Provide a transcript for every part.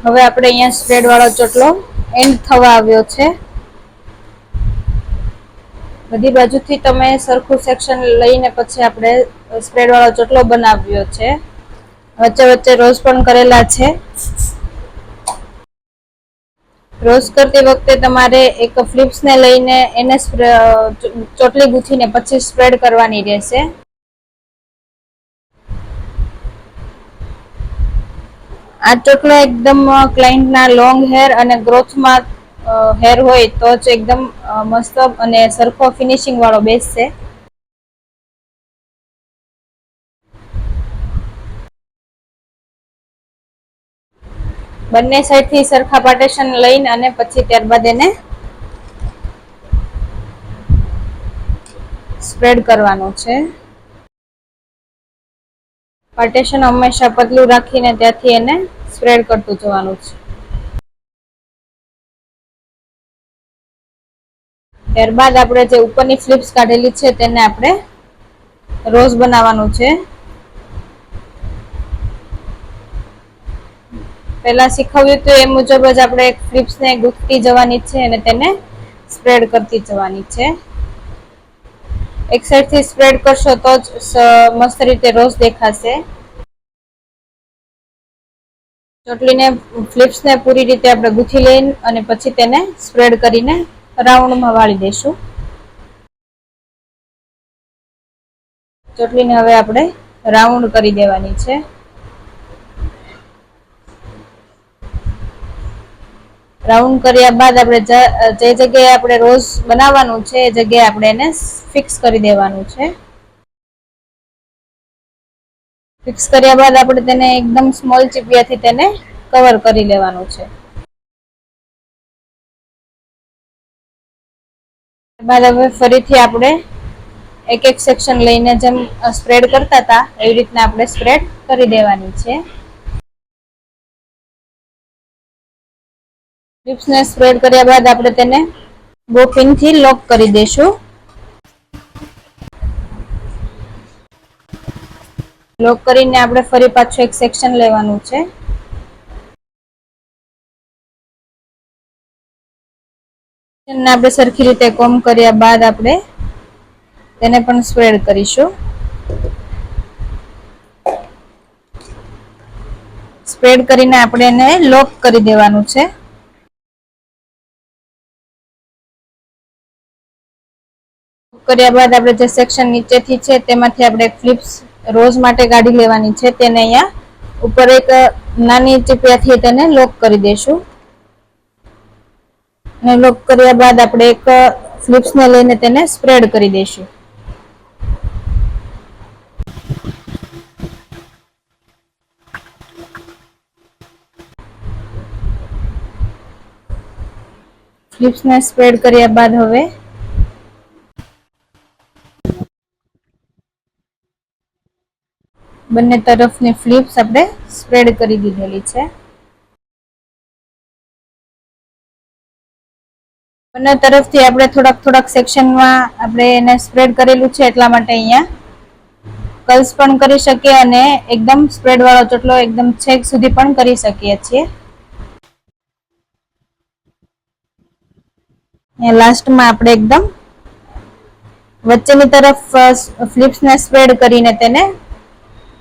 હવે આપણે અહીંયા સ્પ્રેડ વાળો ચોટલો એન્ડ થવા આવ્યો છે. બધી બાજુથી તમે સરખું સેક્શન લઈને પછી આપણે સ્પ્રેડ વાળો ચોટલો બનાવ્યો છે. વચ્ચે વચ્ચે રોઝ પણ કરેલા છે. રોઝ કરતી વખતે તમારે એક ફ્લિપ્સ ને લઈને એને ચોટલી ગૂંથીને પછી સ્પ્રેડ કરવાની રહેશે. આ ચોટલો એકદમ ક્લાયન્ટના લોંગ હેર અને ગ્રોથમાં હેર હોય તો જ એકદમ મસ્ત અને સરખો ફિનિશિંગ વાળો બેસશે. બંને સાઈડ થી સરખા પાર્ટેશન લઈને અને પછી ત્યારબાદ એને સ્પ્રેડ કરવાનું છે. પાર્ટેશન હંમેશા પતલું રાખીને ત્યાંથી એને સ્પ્રેડ કરતું જવાનું છે. ત્યારબાદ આપણે જે ઉપરની ફ્લિપ્સ કાઢેલી છે તેને આપણે રોઝ બનાવવાનું છે. પહેલા શીખવ્યું હતું એ મુજબ જ આપણે ફ્લિપ્સને ગૂંથતી જવાની છે અને તેને સ્પ્રેડ કરતી જવાની છે. એક સાઈડ થી સ્પ્રેડ કરશો તો જ મસ્ત રીતે રોઝ દેખાશે. ચોટલીને ફ્લિપ્સને પૂરી રીતે આપણે ગૂંથી લઈને અને પછી તેને સ્પ્રેડ કરીને રાઉન્ડમાં વાળી દઈશું. ચોટલીને હવે આપણે રાઉન્ડ કરી દેવાની છે. રાઉન્ડ કર્યા બાદ આપણે જે જગ્યાએ આપણે રોઝ બનાવવાનું છે એ જગ્યાએ આપણે એને ફિક્સ કરી દેવાનું છે. ફિક્સ કર્યા બાદ આપણે તેને એકદમ સ્મોલ ચીપિયાથી તેને કવર કરી લેવાનું છે. બાદ હવે ફરીથી આપણે એક એક સેક્શન લઈને જેમ સ્પ્રેડ કરતા હતા એવી રીતના આપણે સ્પ્રેડ કરી દેવાની છે. ફ્લિપ્સને સ્પ્રેડ કર્યા બાદ આપણે તેને બોપિનથી લોક કરી દઈશું. લોક કરીને આપણે ફરી પાછું એક સેક્શન લેવાનું છે. આપણે સરખી રીતે કોમ કર્યા બાદ આપણે તેને પણ સ્પ્રેડ કરીશું. સ્પ્રેડ કરીને આપણે એને લોક કરી દેવાનું છે. કર્યા બાદ આપણે જે સેક્શન નીચેથી છે તેમાંથી આપણે ફ્લિપ્સ રોઝ માટે કાઢી લેવાની છે. તેને અહીંયા ઉપર એક નાની ચીપિયાથી તેને લોક કરી દઈશું. અને લોક કર્યા બાદ આપણે એક ફ્લિપ્સને લઈને તેને સ્પ્રેડ કરી દઈશું. ફ્લિપ્સને સ્પ્રેડ કર્યા બાદ હવે બંને તરફની ફ્લિપ્સ આપણે સ્પ્રેડ કરી દીધેલી છે. બંને તરફથી આપણે થોડાક સેક્શનમાં આપણે એને સ્પ્રેડ કરેલું છે એટલા માટે અહીંયા કર્લ્સ પણ કરી શકીએ અને એકદમ સ્પ્રેડ વાળો ચોટલો એકદમ છેક સુધી પણ કરી શકીએ છીએ. લાસ્ટમાં આપણે એકદમ વચ્ચેની તરફ ફ્લિપ્સને સ્પ્રેડ કરીને તેને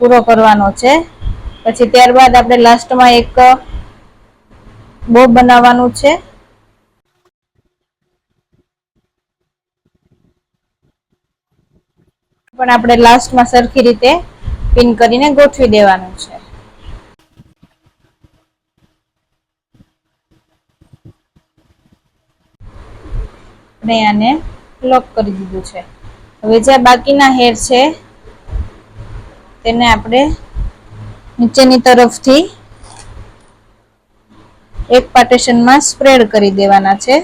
પૂરો કરવાનો છે. પછી ત્યારબાદ આપણે લાસ્ટમાં એક બોબ બનાવવાનું છે. પણ આપણે લાસ્ટમાં સરખી રીતે પિન કરીને ગોઠવી દેવાનું છે. આપણે આને લોક કરી દીધું છે. હવે જે બાકીના હેર છે તેને આપણે નીચેની તરફથી એક પાર્ટીશનમાં સ્પ્રેડ કરી દેવાના છે.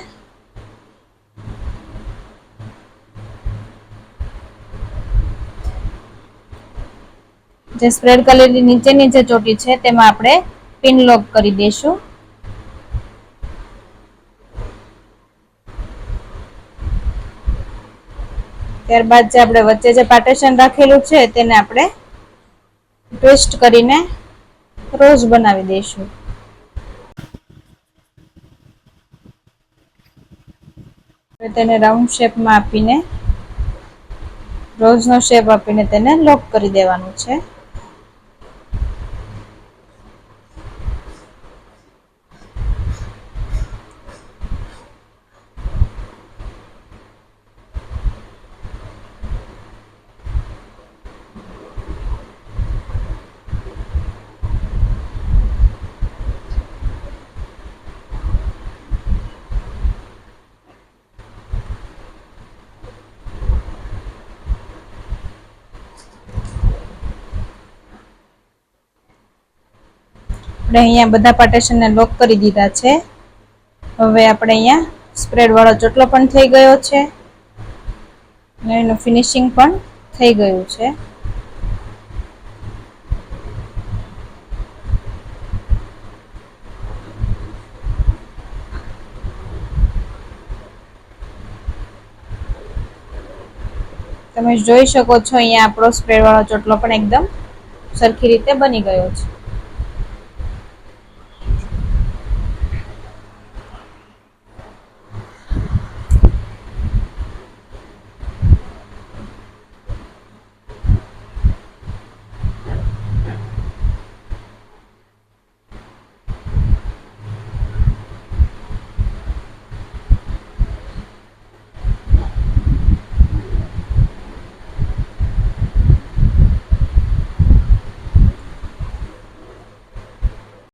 જે સ્પ્રેડ કરેલી નીચેની જે ચોટી છે તેમાં આપણે પિન લોક કરી દઈશું. ત્યારબાદ જે આપણે વચ્ચે જે પાર્ટીશન રાખેલું છે તેને આપણે ટ્વિસ્ટ કરીને રોઝ બનાવી દઈશું. તેને રાઉન્ડ શેપમાં આપીને રોઝનો શેપ આપીને તેને લોક કરી દેવાનું છે. આપણે અહીંયા બધા પાર્ટીશનને લોક કરી દીધા છે. હવે આપણે અહીંયા સ્પ્રેડ વાળો ચોટલો પણ થઈ ગયો છે અને એનું ફિનિશિંગ પણ થઈ ગયું છે. તમે જોઈ શકો છો અહીંયા આપણો સ્પ્રેડ વાળો ચોટલો પણ એકદમ સરખી રીતે બની ગયો છે.